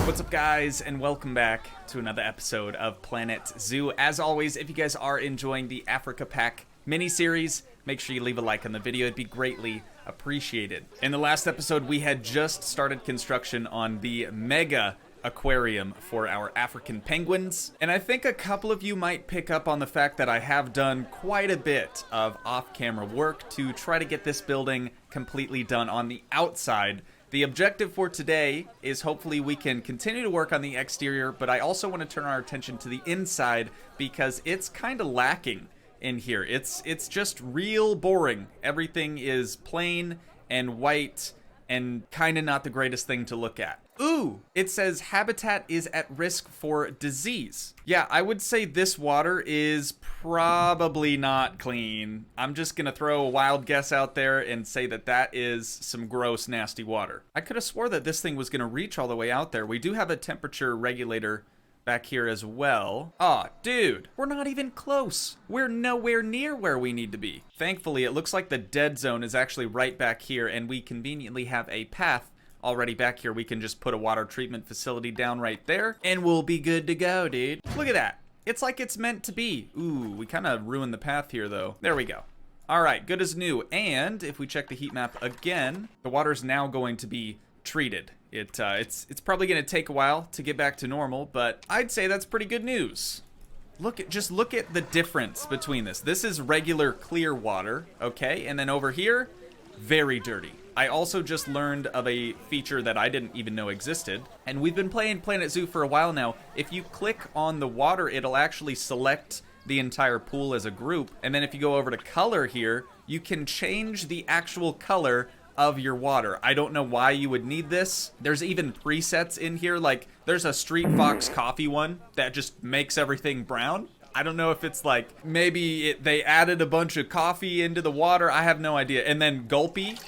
What's up, guys, and welcome back to another episode of Planet Zoo. As always, if you guys are enjoying the Africa Pack mini-series, make sure you leave a like on the video. It'd be greatly appreciated. In the last episode, we had just started construction on the mega aquarium for our African penguins, and I think a couple of you might pick up on the fact that I have done quite a bit of off-camera work to try to get this building completely done on the outside. The objective for today is hopefully we can continue to work on the exterior, but I also want to turn our attention to the inside because it's kind of lacking in here. It's just real boring. Everything is plain and white and kind of not the greatest thing to look at. Ooh, it says habitat is at risk for disease. Yeah, I would say this water is probably not clean. I'm just gonna throw a wild guess out there and say that that is some gross, nasty water. I could have swore that this thing was gonna reach all the way out there. We do have a temperature regulator back here as well. Aw, dude, we're not even close. We're nowhere near where we need to be. Thankfully, it looks like the dead zone is actually right back here, and we conveniently have a path already back here. We can just put a water treatment facility down right there, and we'll be good to go, dude. Look at that. It's like it's meant to be. Ooh, we kind of ruined the path here, though. There we go. All right, good as new. And if we check the heat map again, the water's now going to be treated. It's probably going to take a while to get back to normal, but I'd say that's pretty good news. Just look at the difference between this. This is regular clear water, okay? And then over here, very dirty. I also just learned of a feature that I didn't even know existed, and we've been playing Planet Zoo for a while now. If you click on the water, it'll actually select the entire pool as a group, and then if you go over to color here, you can change the actual color of your water. I don't know why you would need this. There's even presets in here, like there's a Street Fox coffee one that just makes everything brown. I don't know if it's like maybe they added a bunch of coffee into the water. I have no idea. And then Gulpy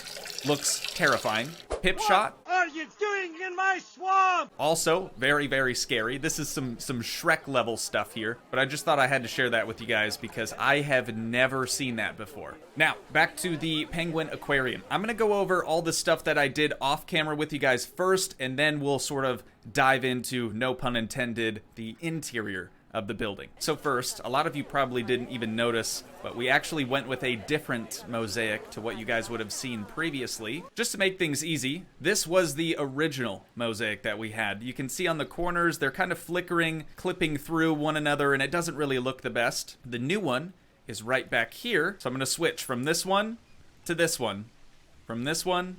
looks terrifying. Pip Shot. What are you doing in my swamp? Also very, very scary. This is some Shrek level stuff here, but I just thought I had to share that with you guys because I have never seen that before. Now, back to the penguin aquarium. I'm gonna go over all the stuff that I did off camera with you guys first, and then we'll sort of dive into, no pun intended, the interior of the building. So first, a lot of you probably didn't even notice, but we actually went with a different mosaic to what you guys would have seen previously. Just to make things easy, this was the original mosaic that we had. You can see on the corners, they're kind of flickering, clipping through one another, and it doesn't really look the best. The new one is right back here, so I'm gonna switch from this one to this one, from this one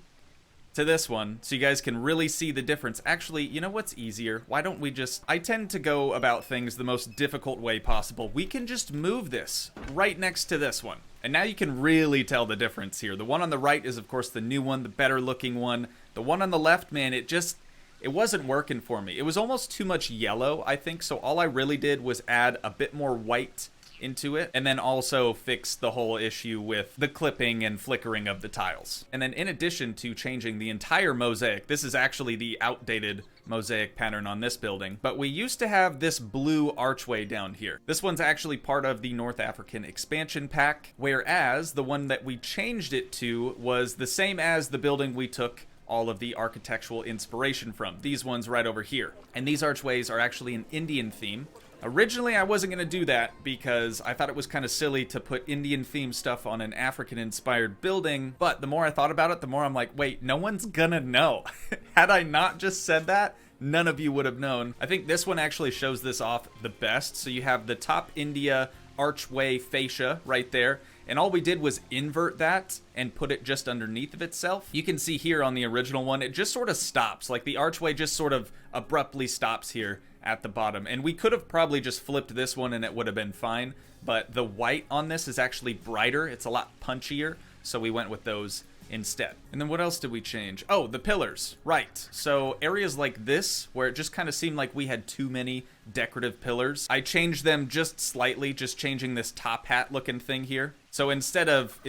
to this one, so you guys can really see the difference. Actually, you know what's easier? Why don't we just... I tend to go about things the most difficult way possible. We can just move this right next to this one. And now you can really tell the difference here. The one on the right is, of course, the new one, the better looking one. The one on the left, man, it wasn't working for me. It was almost too much yellow, I think, so all I really did was add a bit more white into it, and then also fix the whole issue with the clipping and flickering of the tiles. And then in addition to changing the entire mosaic, this is actually the outdated mosaic pattern on this building, but we used to have this blue archway down here. This one's actually part of the North African expansion pack, whereas the one that we changed it to was the same as the building we took all of the architectural inspiration from. These ones right over here. And these archways are actually an Indian theme. Originally, I wasn't going to do that because I thought it was kind of silly to put Indian-themed stuff on an African-inspired building, but the more I thought about it, the more I'm like, wait, no one's gonna know. Had I not just said that, none of you would have known. I think this one actually shows this off the best. So you have the top India archway fascia right there, and all we did was invert that and put it just underneath of itself. You can see here on the original one, it just sort of stops. Like the archway just sort of abruptly stops here at the bottom. And we could have probably just flipped this one and it would have been fine, but the white on this is actually brighter. It's a lot punchier, so we went with those instead. And then what else did we change? Oh, the pillars, right. So areas like this, where it just kind of seemed like we had too many decorative pillars, I changed them just slightly, just changing this top hat looking thing here. So instead of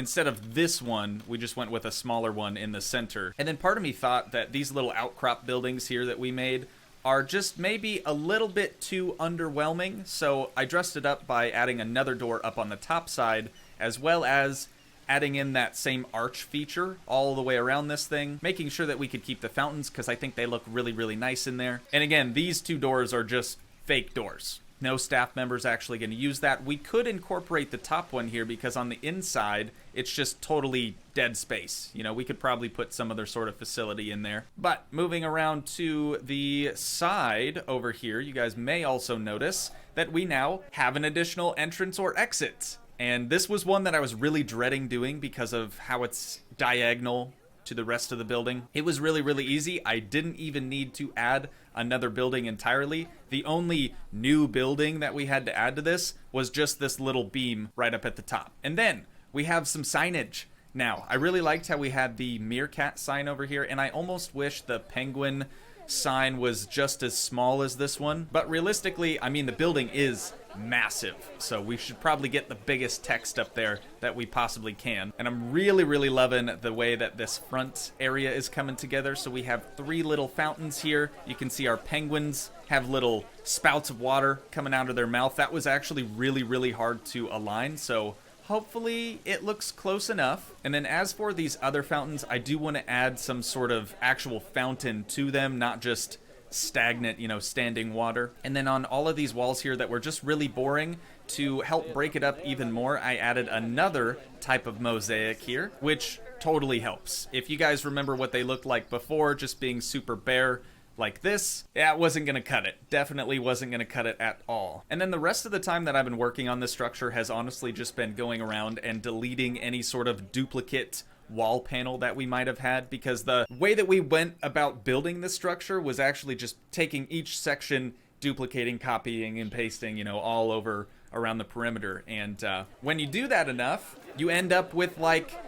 this one, we just went with a smaller one in the center. And then part of me thought that these little outcrop buildings here that we made are just maybe a little bit too underwhelming, so I dressed it up by adding another door up on the top side, as well as adding in that same arch feature all the way around this thing, making sure that we could keep the fountains because I think they look really, really nice in there. And again, these two doors are just fake doors. No staff members actually going to use that. We could incorporate the top one here because on the inside, it's just totally dead space. You know, we could probably put some other sort of facility in there. But moving around to the side over here, you guys may also notice that we now have an additional entrance or exit. And this was one that I was really dreading doing because of how it's diagonal to the rest of the building. It was really, really easy. I didn't even need to add another building entirely. The only new building that we had to add to this was just this little beam right up at the top. And then we have some signage. Now, I really liked how we had the meerkat sign over here, and I almost wish the penguin sign was just as small as this one. But realistically, I mean, the building is massive, so we should probably get the biggest text up there that we possibly can. And I'm really, really loving the way that this front area is coming together. So we have 3 little fountains here. You can see our penguins have little spouts of water coming out of their mouth. That was actually really, really hard to align, so hopefully it looks close enough. And then as for these other fountains, I do want to add some sort of actual fountain to them, not just stagnant, you know, standing water. And then on all of these walls here that were just really boring, to help break it up even more, I added another type of mosaic here, which totally helps. If you guys remember what they looked like before, just being super bare like this, yeah, it wasn't gonna cut it. Definitely wasn't gonna cut it at all. And then the rest of the time that I've been working on this structure has honestly just been going around and deleting any sort of duplicate wall panel that we might have had, because the way that we went about building this structure was actually just taking each section, duplicating, copying, and pasting, you know, all over around the perimeter. And when you do that enough, you end up with like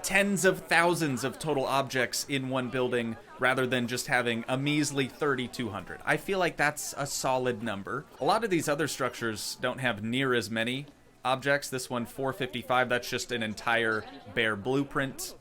tens of thousands of total objects in one building rather than just having a measly 3,200. I feel like that's a solid number. A lot of these other structures don't have near as many objects. This one, 455, that's just an entire bare blueprint.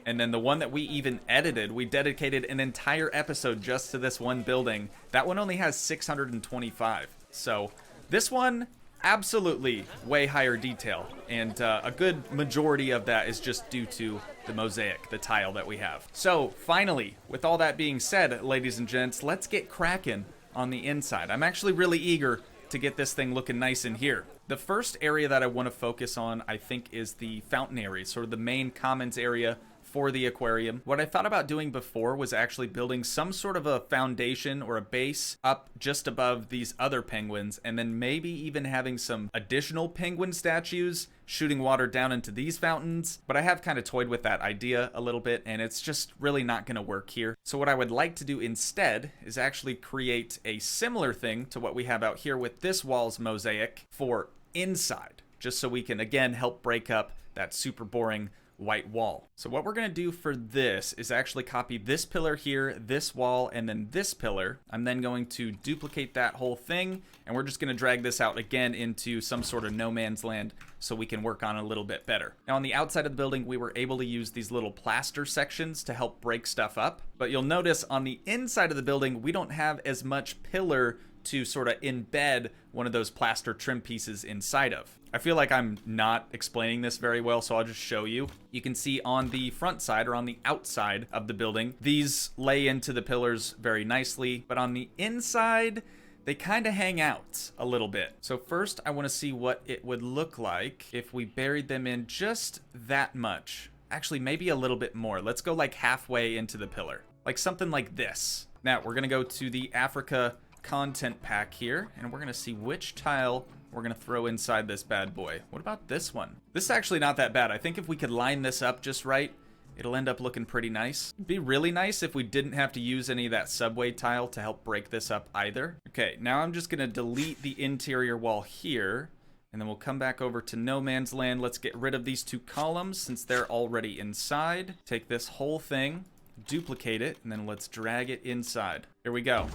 And then the one that we even edited, we dedicated an entire episode just to this one building. That one only has 625. So this one, absolutely way higher detail. And a good majority of that is just due to the mosaic, the tile that we have. So finally, with all that being said, ladies and gents, let's get cracking on the inside. I'm actually really eager to get this thing looking nice in here. The first area that I want to focus on, I think, is the fountain area, sort of the main commons area for the aquarium. What I thought about doing before was actually building some sort of a foundation or a base up just above these other penguins, and then maybe even having some additional penguin statues shooting water down into these fountains. But I have kind of toyed with that idea a little bit, and it's just really not going to work here. So what I would like to do instead is actually create a similar thing to what we have out here with this wall's mosaic for inside, just so we can again help break up that super boring white wall. So what we're going to do for this is actually copy this pillar here, this wall, and then this pillar. I'm then going to duplicate that whole thing, and we're just going to drag this out again into some sort of no man's land so we can work on it a little bit better. Now on the outside of the building, we were able to use these little plaster sections to help break stuff up, but you'll notice on the inside of the building, we don't have as much pillar to sort of embed one of those plaster trim pieces inside of. I feel like I'm not explaining this very well, so I'll just show you. You can see on the front side or on the outside of the building, these lay into the pillars very nicely, but on the inside, they kind of hang out a little bit. So first, I want to see what it would look like if we buried them in just that much. Actually, maybe a little bit more. Let's go like halfway into the pillar, like something like this. Now, we're going to go to the Africa content pack here, and we're going to see which tile we're going to throw inside this bad boy. What about this one? This is actually not that bad. I think if we could line this up just right, it'll end up looking pretty nice. It'd be really nice if we didn't have to use any of that subway tile to help break this up either. Okay, now I'm just going to delete the interior wall here, and then we'll come back over to no man's land. Let's get rid of these two columns since they're already inside. Take this whole thing, duplicate it, and then let's drag it inside. Here we go.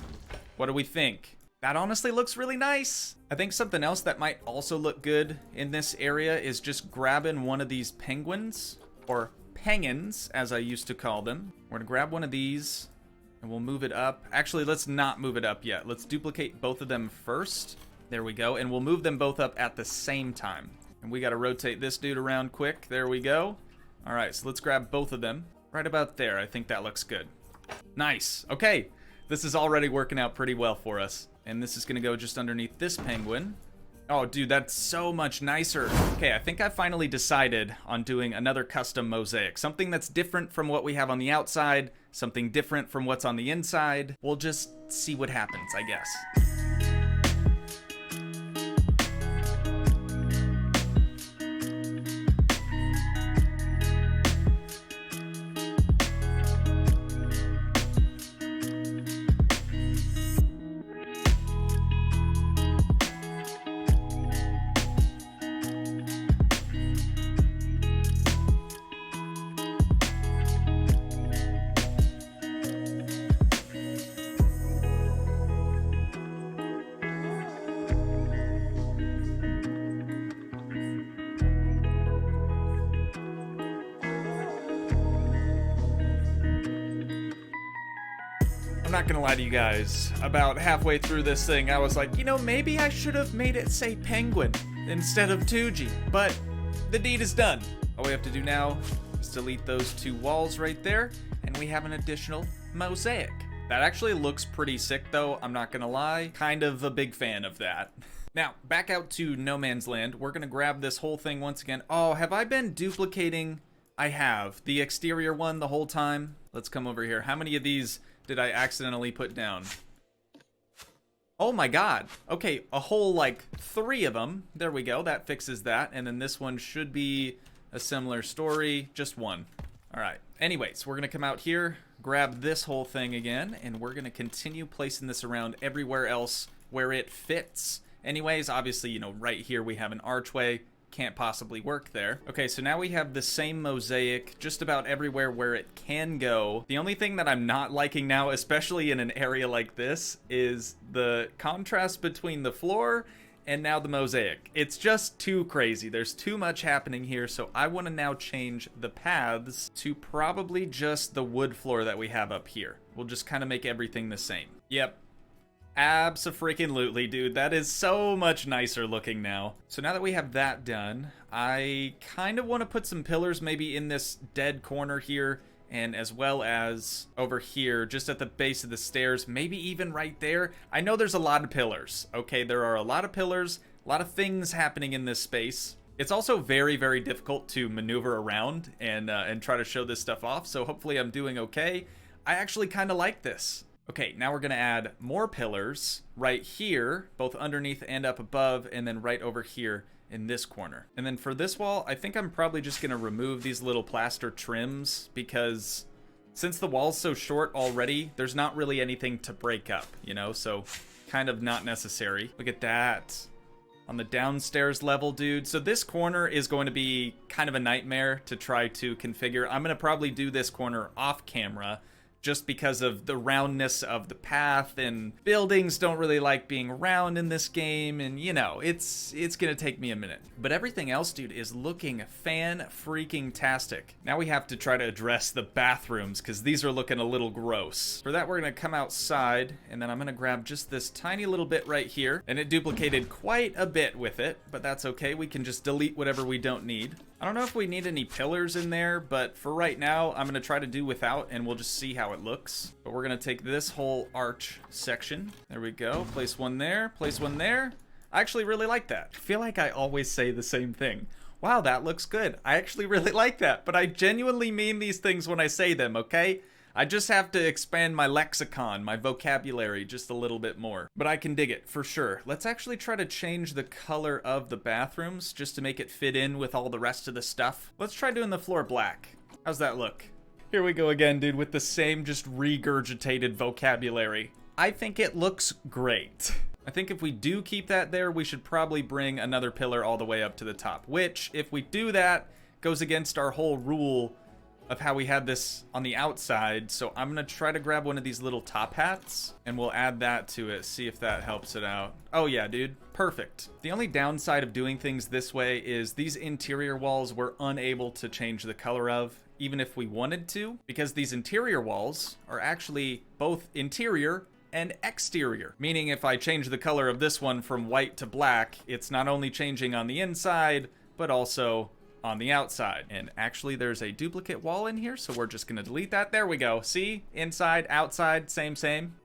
What do we think? That honestly looks really nice. I think something else that might also look good in this area is just grabbing one of these penguins, or pengins, as I used to call them. We're gonna grab one of these, and we'll move it up. Actually, let's not move it up yet. Let's duplicate both of them first. There we go, and we'll move them both up at the same time. And we got to rotate this dude around quick. There we go. All right, so let's grab both of them. Right about there. I think that looks good. Nice. Okay. This is already working out pretty well for us. And this is going to go just underneath this penguin. Oh, dude, that's so much nicer. Okay, I think I finally decided on doing another custom mosaic. Something that's different from what we have on the outside, something different from what's on the inside. We'll just see what happens, I guess. I'm not gonna lie to you guys, about halfway through this thing, I was like, you know, maybe I should have made it say penguin instead of Toogii, but the deed is done. All we have to do now is delete those two walls right there, and we have an additional mosaic. That actually looks pretty sick though, I'm not gonna lie. Kind of a big fan of that. Now, back out to No Man's Land, we're gonna grab this whole thing once again. Oh, have I been duplicating? I have. The exterior one the whole time. Let's come over here. How many of these did I accidentally put down? Oh my god. Okay, a whole like 3 of them. There we go, that fixes that. And then this one should be a similar story, just 1. All right, anyways, we're gonna come out here, grab this whole thing again, and we're gonna continue placing this around everywhere else where it fits. Anyways, obviously, you know, right here we have an archway. Can't possibly work there. Okay, so now we have the same mosaic just about everywhere where it can go. The only thing that I'm not liking now, especially in an area like this, is the contrast between the floor and now the mosaic. It's just too crazy. There's too much happening here, so I want to now change the paths to probably just the wood floor that we have up here. We'll just kind of make everything the same. Yep. Abso-freaking-lutely, dude. That is so much nicer looking now. So now that we have that done, I kind of want to put some pillars maybe in this dead corner here, and as well as over here, just at the base of the stairs, maybe even right there. I know there's a lot of pillars, okay? There are a lot of pillars, a lot of things happening in this space. It's also very, very difficult to maneuver around and try to show this stuff off, so hopefully I'm doing okay. I actually kind of like this. Okay, now we're gonna add more pillars right here, both underneath and up above, and then right over here in this corner. And then for this wall, I think I'm probably just gonna remove these little plaster trims because since the wall's so short already, there's not really anything to break up, you know? So kind of not necessary. Look at that. On the downstairs level, dude. So this corner is going to be kind of a nightmare to try to configure. I'm gonna probably do this corner off camera, just because of the roundness of the path, and buildings don't really like being round in this game, and you know, it's gonna take me a minute. But everything else, dude, is looking fan-freaking-tastic. Now we have to try to address the bathrooms, because these are looking a little gross. For that, we're gonna come outside, and then I'm gonna grab just this tiny little bit right here, and it duplicated quite a bit with it, but that's okay. We can just delete whatever we don't need. I don't know if we need any pillars in there, but for right now, I'm gonna try to do without, and we'll just see how it looks. But we're gonna take this whole arch section. There we go. Place one there, place one there. I actually really like that. I feel like I always say the same thing. Wow, that looks good. I actually really like that, but I genuinely mean these things when I say them, okay? I just have to expand my lexicon, my vocabulary just a little bit more. But I can dig it, for sure. Let's actually try to change the color of the bathrooms just to make it fit in with all the rest of the stuff. Let's try doing the floor black. How's that look? Here we go again, dude, with the same just regurgitated vocabulary. I think it looks great. I think if we do keep that there, we should probably bring another pillar all the way up to the top, which, if we do that, goes against our whole rule of how we had this on the outside. So I'm gonna try to grab one of these little top hats and we'll add that to it, see if that helps it out. Oh yeah, dude, perfect. The only downside of doing things this way is these interior walls we're unable to change the color of, even if we wanted to, because these interior walls are actually both interior and exterior. Meaning if I change the color of this one from white to black, it's not only changing on the inside, but also on the outside. And actually there's a duplicate wall in here, so we're just gonna delete that. There we go. See? Inside, outside, same.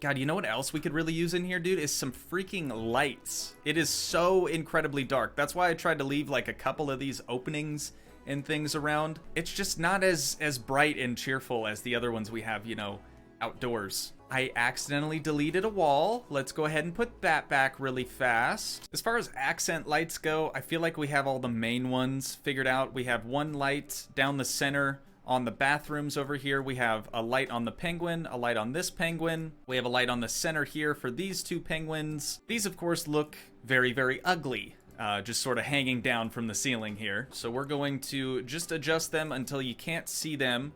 God, you know what else we could really use in here, dude? Is some freaking lights. It is so incredibly dark. That's why I tried to leave like a couple of these openings and things around. It's just not as bright and cheerful as the other ones we have, you know, outdoors. I accidentally deleted a wall. Let's go ahead and put that back really fast. As far as accent lights go, I feel like we have all the main ones figured out. We have one light down the center on the bathrooms over here. We have a light on the penguin, a light on this penguin. We have a light on the center here for these two penguins. These, of course, look very, very ugly. Just sort of hanging down from the ceiling here. So we're going to just adjust them until you can't see them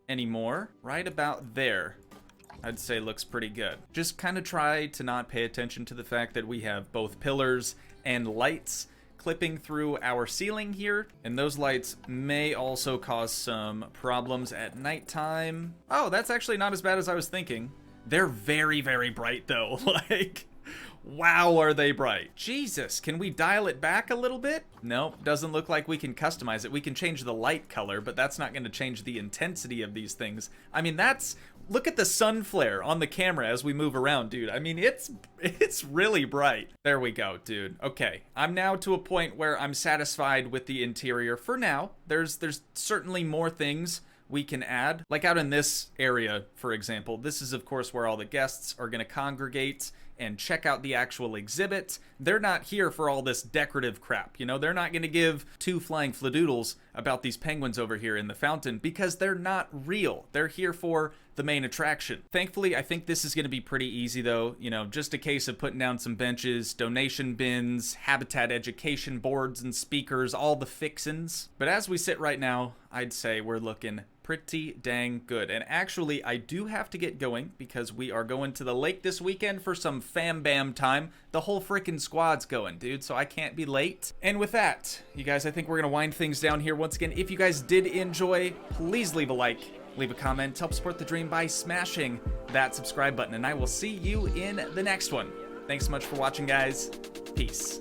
anymore. Right about there, I'd say looks pretty good. Just kind of try to not pay attention to the fact that we have both pillars and lights clipping through our ceiling here, and those lights may also cause some problems at nighttime. Oh, that's actually not as bad as I was thinking. They're very, very bright though. Like, wow, are they bright. Jesus, can we dial it back a little bit? Nope, doesn't look like we can customize it. We can change the light color, but that's not gonna change the intensity of these things. I mean, look at the sun flare on the camera as we move around, dude. I mean, it's really bright. There we go, dude. Okay, I'm now to a point where I'm satisfied with the interior for now. There's certainly more things we can add. Like out in this area, for example, this is of course where all the guests are gonna congregate and check out the actual exhibit. They're not here for all this decorative crap, you know? They're not gonna give two flying fladoodles about these penguins over here in the fountain because they're not real. They're here for the main attraction. Thankfully, I think this is gonna be pretty easy though, you know, just a case of putting down some benches, donation bins, habitat education boards and speakers, all the fixins. But as we sit right now, I'd say we're looking pretty dang good. And actually, I do have to get going because we are going to the lake this weekend for some fam bam time. The whole freaking squad's going, dude, so I can't be late. And with that, you guys, I think we're gonna wind things down here. Once again, if you guys did enjoy, please leave a like, leave a comment, help support the dream by smashing that subscribe button, and I will see you in the next one. Thanks so much for watching, guys. Peace.